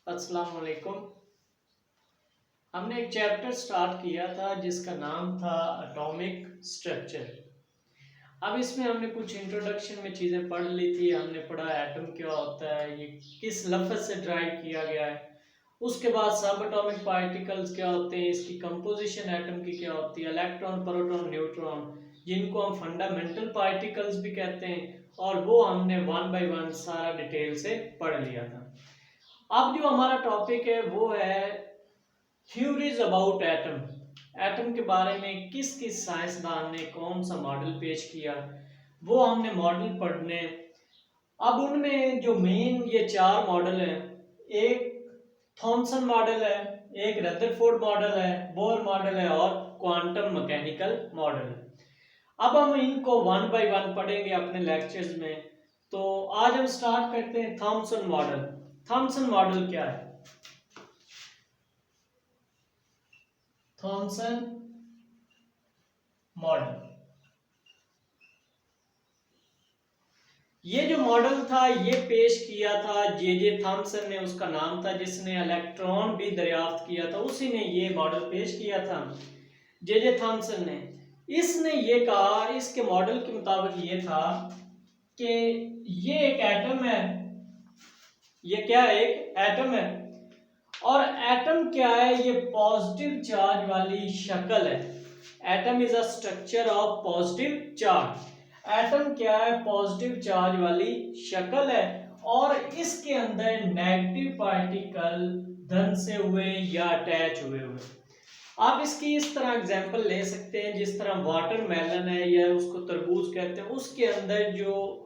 अस्सलाम वालेकुम। हमने एक चैप्टर स्टार्ट किया था जिसका नाम था एटॉमिक स्ट्रक्चर। अब इसमें हमने कुछ इंट्रोडक्शन में चीज़ें पढ़ ली थी। हमने पढ़ा एटम क्या होता है, ये किस लफ्ज़ से ड्राइव किया गया है। उसके बाद सब एटॉमिक पार्टिकल्स क्या होते हैं, इसकी कंपोजिशन एटम की क्या होती है, इलेक्ट्रॉन, प्रोटॉन, न्यूट्रॉन, जिनको हम फंडामेंटल पार्टिकल्स भी कहते हैं, और वो हमने वन बाय वन सारा डिटेल से पढ़ लिया था। अब जो हमारा टॉपिक है वो है थ्योरीज अबाउट एटम। एटम के बारे में किस किस साइंसदान ने कौन सा मॉडल पेश किया, वो हमने मॉडल पढ़ने। अब उनमें जो मेन ये चार मॉडल हैं, एक थॉमसन मॉडल है, एक रदरफोर्ड मॉडल है, बोर मॉडल है, और क्वांटम मैकेनिकल मॉडल है। अब हम इनको वन बाय वन पढ़ेंगे अपने लेक्चर्स में। तो आज हम स्टार्ट करते हैं थॉमसन मॉडल। थॉमसन मॉडल क्या है? थॉमसन मॉडल, ये जो मॉडल था ये पेश किया था जे थॉमसन ने, उसका नाम था, जिसने इलेक्ट्रॉन भी दरियाफ्त किया था, उसी ने ये मॉडल पेश किया था, जे थॉमसन ने। इसने ये कहा, इसके मॉडल के मुताबिक ये था कि ये एक एटम है। ये क्या है? एक एटम है। और एटम क्या है? ये पॉजिटिव चार्ज वाली शक्ल है। Atom is a structure of positive charge. Atom क्या है? पॉजिटिव चार्ज वाली शक्ल है, और इसके अंदर नेगेटिव पार्टिकल धन से हुए या अटैच हुए हुए। आप इसकी इस तरह एग्जांपल ले सकते हैं, जिस तरह वाटरमेलन है या उसको तरबूज कहते हैं, उसके अंदर जो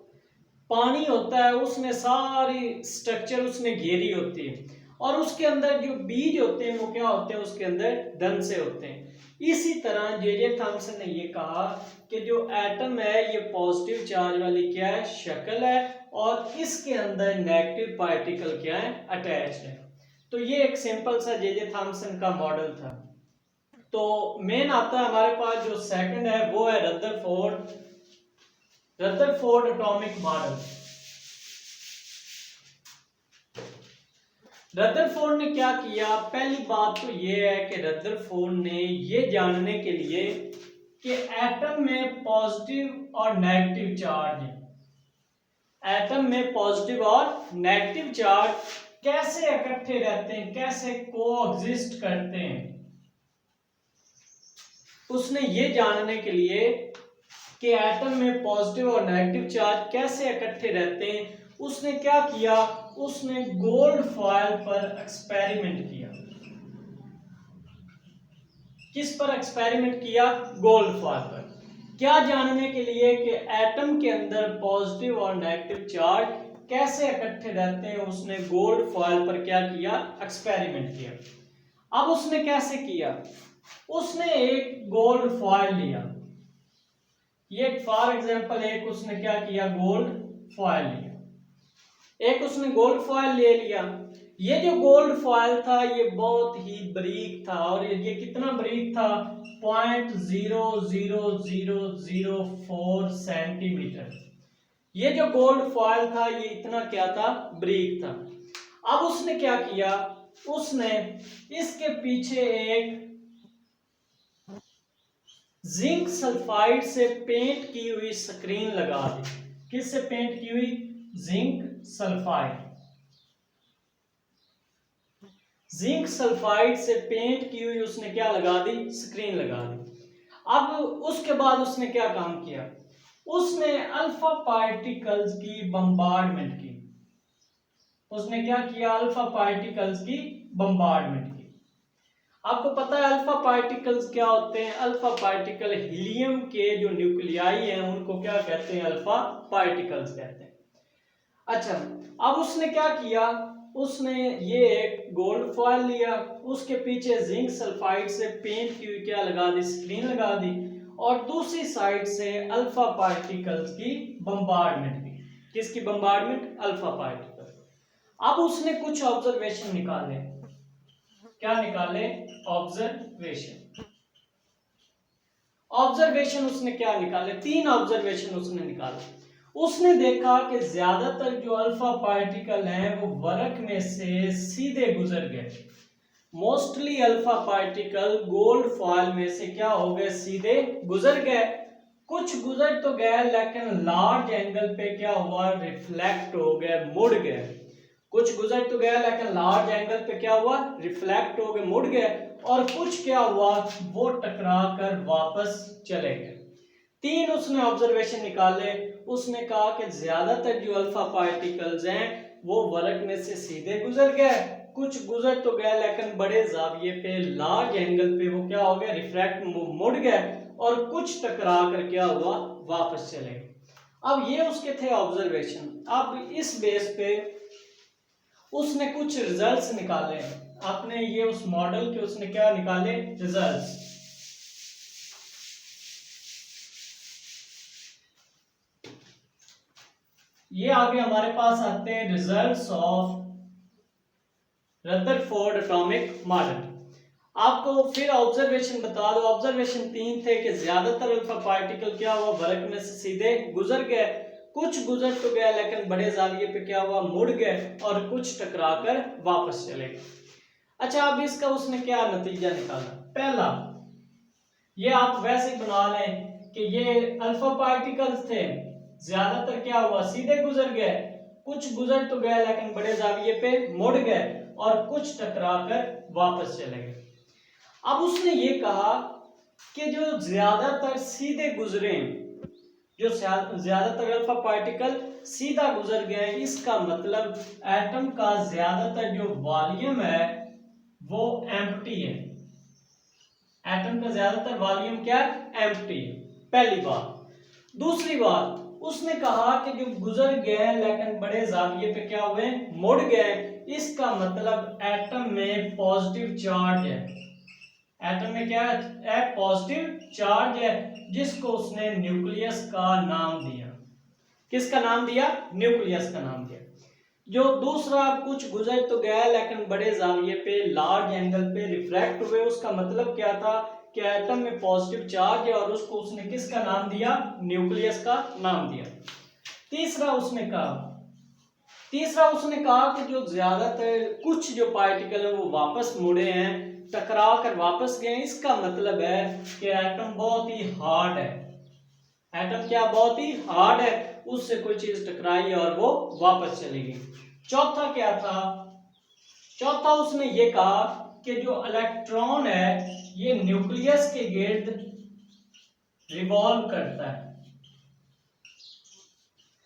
पानी होता है उसने सारी स्ट्रक्चर उसने घेरी होती है, और उसके अंदर जो बीज होते हैं वो क्या होते हैं? उसके अंदर धन से होते हैं। इसी तरह जे थॉमसन ने ये कहा कि जो एटम है ये पॉजिटिव चार्ज वाली क्या है? शक्ल है, और इसके अंदर नेगेटिव पार्टिकल क्या है? अटैच्ड है। तो ये एक सिंपल सा जे थॉमसन का मॉडल था। तो मेन आता है हमारे पास जो सेकंड है वो है रदरफोर्ड एटॉमिक मॉडल। रदरफोर्ड ने क्या किया? पहली बात तो ये है कि रदरफोर्ड ने ये जानने के लिए कि एटम में पॉजिटिव और नेगेटिव चार्ज है, एटम में पॉजिटिव और नेगेटिव चार्ज कैसे इकट्ठे रहते हैं, कैसे कोएग्जिस्ट करते हैं। उसने ये जानने के लिए कि एटम में पॉजिटिव और नेगेटिव चार्ज कैसे इकट्ठे रहते हैं, उसने क्या किया? उसने गोल्ड फॉयल पर एक्सपेरिमेंट किया। किस पर एक्सपेरिमेंट किया? गोल्ड फॉयल पर। क्या जानने के लिए कि एटम के अंदर पॉजिटिव और नेगेटिव चार्ज कैसे इकट्ठे रहते हैं, उसने गोल्ड फॉयल पर क्या किया? एक्सपेरिमेंट किया। अब उसने कैसे किया? उसने एक गोल्ड फॉयल लिया, ये फॉर एग्जांपल एक उसने क्या किया? गोल्ड फॉयल लिया। एक उसने गोल्ड फॉयल ले लिया। ये जो गोल्ड फॉयल था ये बहुत ही बारीक था, और ये कितना बारीक था? 0.00004 सेंटीमीटर। ये जो गोल्ड फॉयल था ये इतना क्या था? बारीक था। अब उसने क्या किया? उसने इसके पीछे एक जिंक सल्फाइड से पेंट की हुई स्क्रीन लगा दी। किससे पेंट की हुई? Zinc sulphide. जिंक सल्फाइड से पेंट की हुई उसने क्या लगा दी? स्क्रीन लगा दी। अब उसके बाद उसने क्या काम किया? उसने अल्फा पार्टिकल्स की बम्बार्डमेंट की। उसने क्या किया? अल्फा पार्टिकल्स की बम्बार्डमेंट की। आपको पता है अल्फा पार्टिकल्स क्या होते हैं? अल्फा पार्टिकल हीलियम के जो न्यूक्लियाई हैं उनको क्या कहते हैं? अल्फा पार्टिकल्स कहते हैं। अच्छा, अब उसने क्या किया? उसने ये एक गोल्ड फॉयल लिया, उसके पीछे जिंक सल्फाइड से पेंट की हुई क्या लगा दी? स्क्रीन लगा दी, और दूसरी साइड से अल्फा पार्टिकल्स की बम्बार्डमेंट की। किसकी बम्बार्डमेंट? Alpha particle. अब उसने कुछ ऑब्जर्वेशन निकाले। क्या निकाले? ऑब्जर्वेशन। ऑब्जर्वेशन उसने क्या निकाले? 3 ऑब्जर्वेशन उसने निकाले। उसने देखा कि ज्यादातर जो अल्फा पार्टिकल हैं वो वर्क में से सीधे गुजर गए। Mostly alpha particle gold foil में से क्या हो गए, सीधे गुजर गए। कुछ गुजर तो गए लेकिन लार्ज एंगल पे क्या हुआ, रिफ्लेक्ट हो गए, मुड़ गए। कुछ गुजर तो गया लेकिन लार्ज एंगल पे क्या हुआ, रिफ्लेक्ट हो गए, मुड़ गए। और कुछ क्या हुआ, वो टकरा कर वापस चले गए। तीन उसने ऑब्जर्वेशन निकाले। उसने कहा कि ज्यादातर जो अल्फा पार्टिकल्स हैं वो वर्क में से सीधे गुजर गए, कुछ गुजर तो गए लेकिन बड़े जाविये पे, लार्ज एंगल पे वो क्या हो गया, रिफ्रैक्ट, मुड़ गए। और कुछ टकरा कर क्या हुआ, वापस चले गए। अब ये उसके थे ऑब्जर्वेशन। अब इस बेस पे उसने कुछ रिजल्ट्स निकाले। आपने ये उस मॉडल के उसने क्या निकाले, रिजल्ट्स। ये आगे हमारे पास आते हैं results of Rutherford atomic model. आपको फिर ऑब्जर्वेशन बता दो। ऑब्जर्वेशन तीन थे कि ज्यादातर अल्फा पार्टिकल क्या हुआ, वर्क में से सीधे गुजर गए, कुछ गुजर तो गया लेकिन बड़े जाविये पे क्या हुआ, मुड़ गए। और कुछ टकरा कर वापस चले गए। अच्छा, अब इसका उसने क्या नतीजा निकाला। पहला, ये आप वैसे ही बना लें कि ये अल्फा पार्टिकल्स थे, ज्यादातर क्या हुआ, सीधे गुजर गए, कुछ गुजर तो गए लेकिन बड़े जाविये पे मुड़ गए, और कुछ टकरा कर वापस चले गए। अब उसने ये कहा कि जो ज्यादातर सीधे गुजरे, जो ज्यादातर अल्फा पार्टिकल सीधा गुजर गए, इसका मतलब एटम का ज्यादातर जो वॉल्यूम है वो एम्प्टी है। एटम का ज्यादातर वॉल्यूम क्या है, एम्प्टी है, पहली बात। दूसरी बात, उसने कहा कि जो गुजर गए लेकिन बड़े जाविये पे क्या हुए, मुड़ गए, इसका मतलब एटम में पॉजिटिव चार्ज है। एटम में क्या है, पॉजिटिव चार्ज है, जिसको उसने न्यूक्लियस का नाम दिया। किसका नाम दिया, न्यूक्लियस का नाम दिया। जो दूसरा, कुछ गुजर तो गया लेकिन बड़े जाविये पे, लार्ज एंगल पे रिफ्रैक्ट हुए, उसका मतलब क्या था कि एटम में पॉजिटिव चार्ज है, और उसको उसने किसका नाम दिया, न्यूक्लियस का नाम दिया। तीसरा उसने कहा कि जो ज्यादातर कुछ जो पार्टिकल है वो वापस मुड़े हैं, टकरा कर वापस गए, इसका मतलब है कि एटम बहुत ही हार्ड है। एटम क्या, बहुत ही हार्ड है, उससे कोई चीज टकराई और वो वापस चली गई। चौथा क्या था, चौथा उसने ये कहा कि जो इलेक्ट्रॉन है ये न्यूक्लियस के गिर्द रिवॉल्व करता है।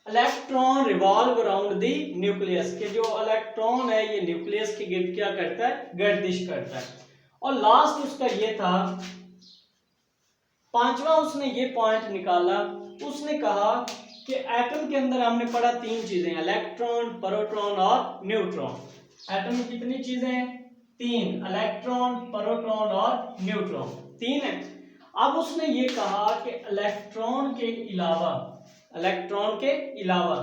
Electron revolve around the nucleus, के जो इलेक्ट्रॉन है ये न्यूक्लियस के गिर्द क्या करता है, गर्दिश करता है। और लास्ट उसका ये था, पांचवा उसने ये पॉइंट निकाला। उसने कहा कि एटम के अंदर हमने पढ़ा तीन चीजें, इलेक्ट्रॉन, प्रोटॉन और न्यूट्रॉन। एटम में कितनी चीजें हैं, तीन, इलेक्ट्रॉन, प्रोटॉन और न्यूट्रॉन, तीन है। अब उसने ये कहा कि इलेक्ट्रॉन के अलावा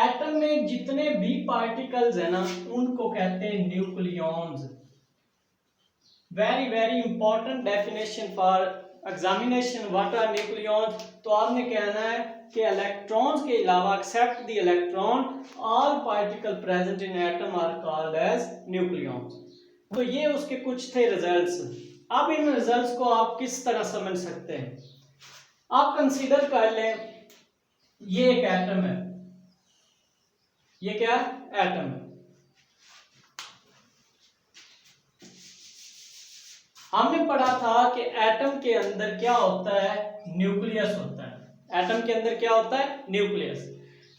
एटम में जितने भी पार्टिकल्स है ना, उनको कहते हैं nucleons. Very very important definition for examination, what are nucleons. तो आपने कहना है कि इलेक्ट्रॉन्स के अलावा, except the electron, all particle present in atom are called as nucleons. तो ये उसके कुछ थे रिजल्ट्स। अब इन रिजल्ट्स को आप किस तरह समझ सकते हैं, आप कंसीडर कर लें ये एक एटम है, ये क्या एटम है। हमने पढ़ा था कि एटम के अंदर क्या होता है, न्यूक्लियस होता है। एटम के अंदर क्या होता है, न्यूक्लियस।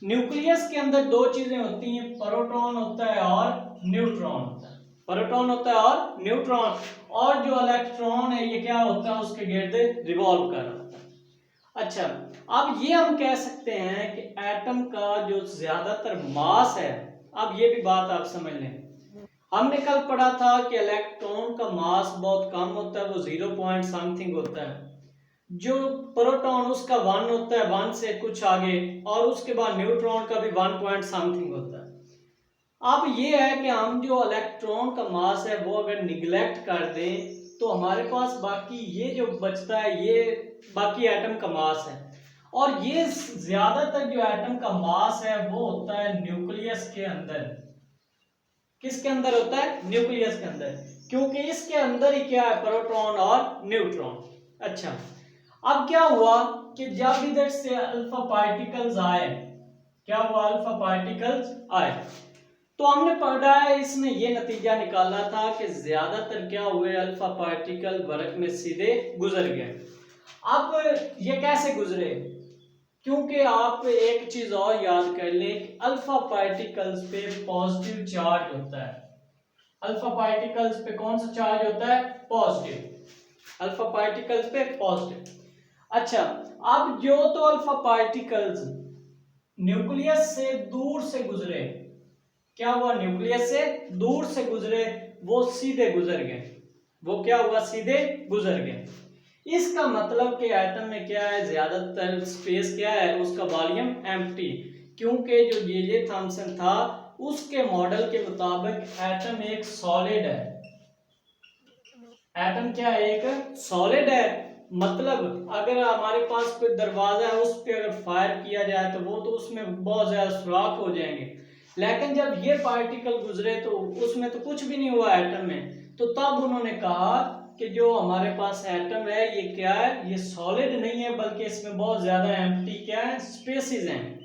न्यूक्लियस के अंदर दो चीजें होती हैं, प्रोटॉन होता है और न्यूट्रॉन होता है। प्रोटॉन होता है और न्यूट्रॉन, और जो इलेक्ट्रॉन है ये क्या होता है, उसके गिर्द रिवॉल्व कर रहा होता है। अच्छा, अब ये हम कह सकते हैं कि एटम का जो ज्यादातर मास है, अब ये भी बात आप समझ लें, हमने कल पढ़ा था कि इलेक्ट्रॉन का मास बहुत कम होता है, वो 0 पॉइंट समथिंग होता है। जो प्रोटॉन उसका 1 होता है, 1 से कुछ आगे, और उसके बाद न्यूट्रॉन का भी 1 पॉइंट समथिंग होता है। अब ये है कि हम जो इलेक्ट्रॉन का मास है वो अगर निगलेक्ट कर दें तो हमारे पास बाकी ये जो बचता है ये बाकी एटम का मास है। और ये ज्यादातर जो एटम का मास है वो होता है न्यूक्लियस के अंदर। किसके अंदर होता है? न्यूक्लियस के अंदर, क्योंकि इसके अंदर ही क्या है? प्रोटॉन और न्यूट्रॉन। अच्छा, अब क्या हुआ कि जब इधर से अल्फा पार्टिकल्स आए, क्या हुआ? अल्फा पार्टिकल्स आए तो हमने पढ़ा है, इसने ये नतीजा निकाला था कि ज्यादातर क्या हुए? अल्फा पार्टिकल वर्ग में सीधे गुजर गए। अब ये कैसे गुजरे? क्योंकि आप एक चीज और याद कर लें कि अल्फा पार्टिकल्स पे पॉजिटिव चार्ज होता है। अल्फा पार्टिकल्स पे कौन सा चार्ज होता है? पॉजिटिव। अल्फा पार्टिकल्स पे पॉजिटिव। अच्छा, अब जो तो अल्फा पार्टिकल्स न्यूक्लियस से दूर से गुजरे, क्या हुआ? न्यूक्लियस से दूर से गुजरे, वो सीधे गुजर गए। वो क्या हुआ? सीधे गुजर गए। इसका मतलब कि एटम में क्या है? ज्यादातर स्पेस क्या है? उसका वॉल्यूम एम्प्टी, क्योंकि जो जे थॉम्सन था उसके मॉडल के मुताबिक एटम एक सॉलिड है। एटम क्या है? एक सॉलिड है। मतलब अगर हमारे पास कोई दरवाजा है, उस पर अगर फायर किया जाए तो वो तो उसमें बहुत ज्यादा सुराख हो जाएंगे, लेकिन जब ये पार्टिकल गुजरे तो उसमें तो कुछ भी नहीं हुआ एटम में। तो तब उन्होंने कहा कि जो हमारे पास एटम है ये क्या है? ये सॉलिड नहीं है, बल्कि इसमें बहुत ज्यादा एम्प्टी क्या है? स्पेसेस हैं।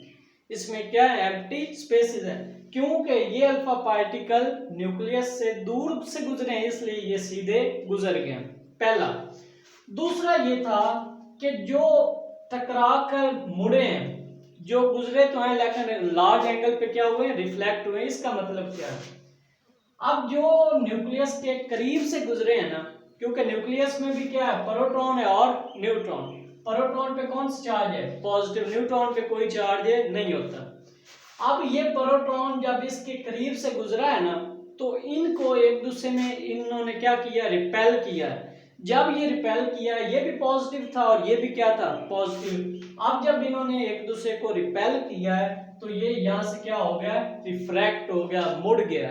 इसमें क्या है? एम्प्टी स्पेसेस हैं, क्योंकि ये अल्फा पार्टिकल न्यूक्लियस से दूर से गुजरे हैं, इसलिए ये सीधे गुजर गए। पहला। दूसरा ये था कि जो टकरा कर मुड़े हैं, जो गुजरे तो हैं लेकिन लार्ज एंगल पे क्या हुए? रिफ्लेक्ट हुए। इसका मतलब क्या है? अब जो न्यूक्लियस के करीब से गुजरे हैं ना, क्योंकि न्यूक्लियस में भी क्या है? प्रोटॉन है और न्यूट्रॉन। प्रोटॉन पे कौन सा चार्ज है? पॉजिटिव। न्यूट्रॉन पे कोई चार्ज नहीं होता। अब ये प्रोटॉन जब इसके करीब से गुजरा है ना, तो इनको एक दूसरे में इन्होंने क्या किया? रिपेल किया। जब ये रिपेल किया, ये भी पॉजिटिव था और ये भी क्या था? पॉजिटिव। अब जब इन्होंने एक दूसरे को रिपेल किया है तो ये यहां से क्या हो गया? रिफ्रैक्ट हो गया, मुड़ गया।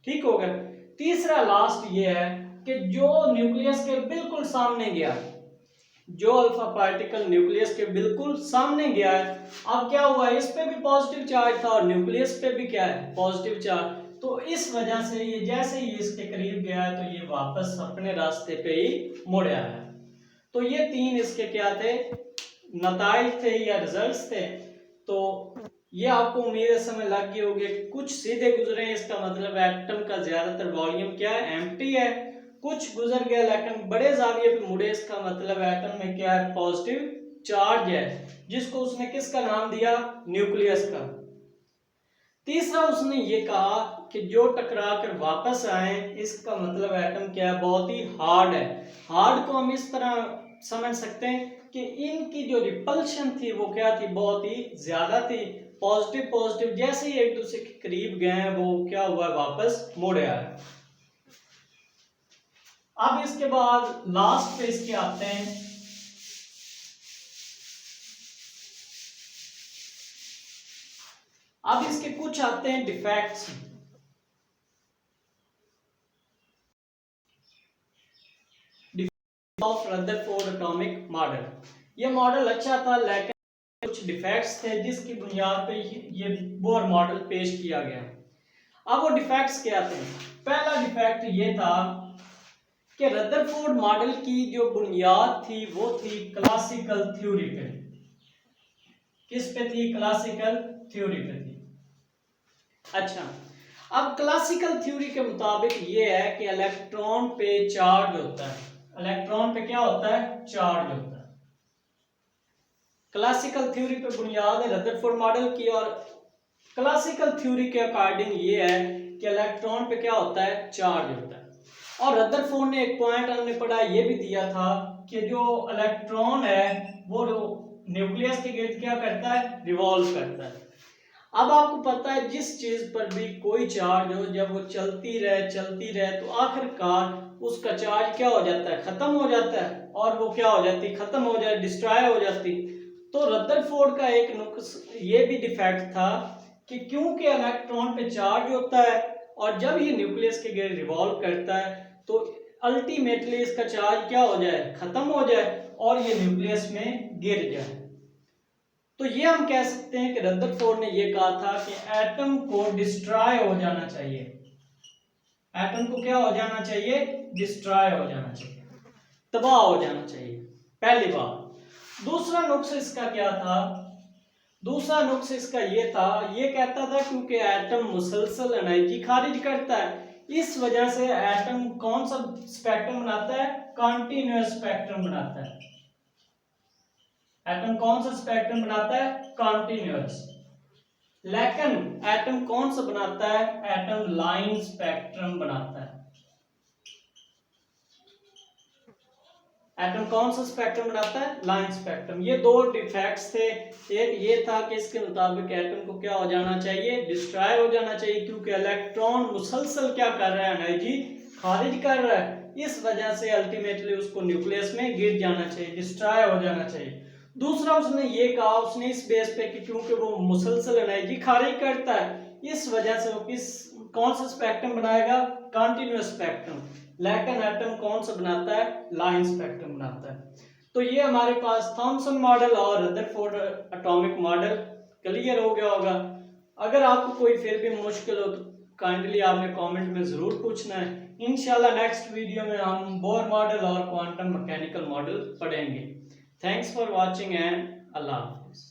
ठीक हो गया। तीसरा लास्ट ये है कि जो न्यूक्लियस के बिल्कुल सामने गया, जो अल्फा पार्टिकल न्यूक्लियस के बिल्कुल सामने गया है, अब क्या हुआ? इस पे भी पॉजिटिव चार्ज था और न्यूक्लियस पे भी क्या है? Positive charge. तो इस वजह से ये जैसे ही इसके करीब गया है तो ये वापस अपने रास्ते पे ही मुड़ आया है। तो ये तीन इसके क्या थे? नताइज थे या रिजल्ट्स थे। तो ये आपको उम्मीद है समझ लग गई होगी। कुछ सीधे गुजरे, इसका मतलब एटम का ज्यादातर वॉल्यूम क्या है? एम्प्टी है। कुछ गुजर गया लेकिन बड़े जाविये पे मुड़े, इसका मतलब एटम में क्या है? पॉजिटिव चार्ज है, जिसको उसने किसका नाम दिया? न्यूक्लियस का। तीसरा उसने ये कहा कि जो टकरा कर वापस आए, इसका मतलब एटम क्या है? बहुत ही हार्ड है। हार्ड को हम इस तरह समझ सकते हैं कि इनकी जो रिपल्शन थी वो क्या थी? बहुत ही ज्यादा थी। पॉजिटिव पॉजिटिव जैसे ही एक दूसरे के करीब गए हैं, वो क्या हुआ? वापस मुड़ आया। अब इसके बाद लास्ट पे इसके आते हैं। अब इसके कुछ आते हैं defects. Of Rutherford atomic model. ये मॉडल अच्छा था लेकिन कुछ डिफेक्ट्स थे जिसकी बुनियाद पे ये बोर मॉडल पेश किया गया। अब वो डिफेक्ट्स क्या थे? पहला डिफेक्ट ये था कि रदरफोर्ड मॉडल की जो बुनियाद थी वो थी क्लासिकल थ्योरी पे। किस पे थी? क्लासिकल थ्योरी पे थी। अच्छा, अब क्लासिकल थ्योरी के मुताबिक ये है कि इलेक्ट्रॉन पे चार्ज होता है। इलेक्ट्रॉन पे क्या होता है? चार्ज होता है। क्लासिकल थ्योरी पे बुनियाद है रदरफोर्ड मॉडल की, और क्लासिकल थ्योरी के अकॉर्डिंग ये है कि इलेक्ट्रॉन पे क्या होता है? चार्ज होता है। और रदरफोर्ड ने एक पॉइंट हमने पढ़ा, ये भी दिया था कि जो इलेक्ट्रॉन है वो न्यूक्लियस के गिर्द क्या करता है? रिवॉल्व करता है। अब आपको पता है जिस चीज पर भी कोई चार्ज हो, जब वो चलती रहे तो आखिरकार उसका चार्ज क्या हो जाता है? खत्म हो जाता है, और वो क्या हो जाती? खत्म हो जाए, डिस्ट्रॉय हो जाती। तो रदरफोर्ड का एक नुक्स ये भी डिफेक्ट था कि क्योंकि इलेक्ट्रॉन पे चार्ज होता है और जब ये न्यूक्लियस के गिर्द रिवॉल्व करता है तो अल्टीमेटली इसका चार्ज क्या हो जाए? खत्म हो जाए और ये न्यूक्लियस में गिर जाए। तो ये हम कह सकते हैं कि रदरफोर्ड ने ये कहा था कि एटम को डिस्ट्रॉय हो जाना चाहिए, एटम को क्या हो जाना चाहिए, डिस्ट्रॉय हो जाना चाहिए, तबाह हो जाना चाहिए, पहली बात। दूसरा नुक्स इसका क्या था, दूसरा नुक्स इसका ये था, ये कहता था क्योंकि एटम मुसलसल एनर्जी खारिज करता है, इस वजह से एटम कौन सा स्पेक्ट्रम बनाता है, कॉन्टिन्यूअस स्पेक्ट्रम बनाता है। एटम कौन सा स्पेक्ट्रम बनाता है, कॉन्टिन्यूअस। लेकिन एटम कौन सा बनाता है, एटम लाइन स्पेक्ट्रम बनाता है। एटम कौन सा स्पेक्ट्रम बनाता है, लाइन स्पेक्ट्रम। ये दो डिफेक्ट्स थे, एक ये था कि इसके मुताबिक एटम को क्या हो जाना चाहिए, डिस्ट्रॉय हो जाना चाहिए, क्योंकि इलेक्ट्रॉन मुसलसल क्या कर रहा है, एनर्जी खारिज कर रहा है, इस वजह से अल्टीमेटली उसको न्यूक्लियस में गिर जाना चाहिए, डिस्ट्रॉय हो जाना चाहिए। दूसरा उसने ये कहा, उसने इस बेस पे कि क्योंकि वो मुसलसल एनर्जी खारिज करता है, इस वजह से वो कौन सा स्पेक्ट्रम बनाएगा, कंटिन्यूअस स्पेक्ट्रम। लेकिन एटम कौन सा बनाता है, लाइन स्पेक्ट्रम बनाता है। तो ये हमारे पास थॉमसन मॉडल और रदरफोर्ड एटॉमिक मॉडल क्लियर हो गया होगा। अगर आपको कोई फिर भी मुश्किल हो तो काइंडली आपने कमेंट में जरूर पूछना है। इंशाल्लाह नेक्स्ट वीडियो में हम बोर मॉडल और क्वांटम मैकेनिकल मॉडल पढ़ेंगे। थैंक्स फॉर वॉचिंग एंड अल्लाह हाफिज़।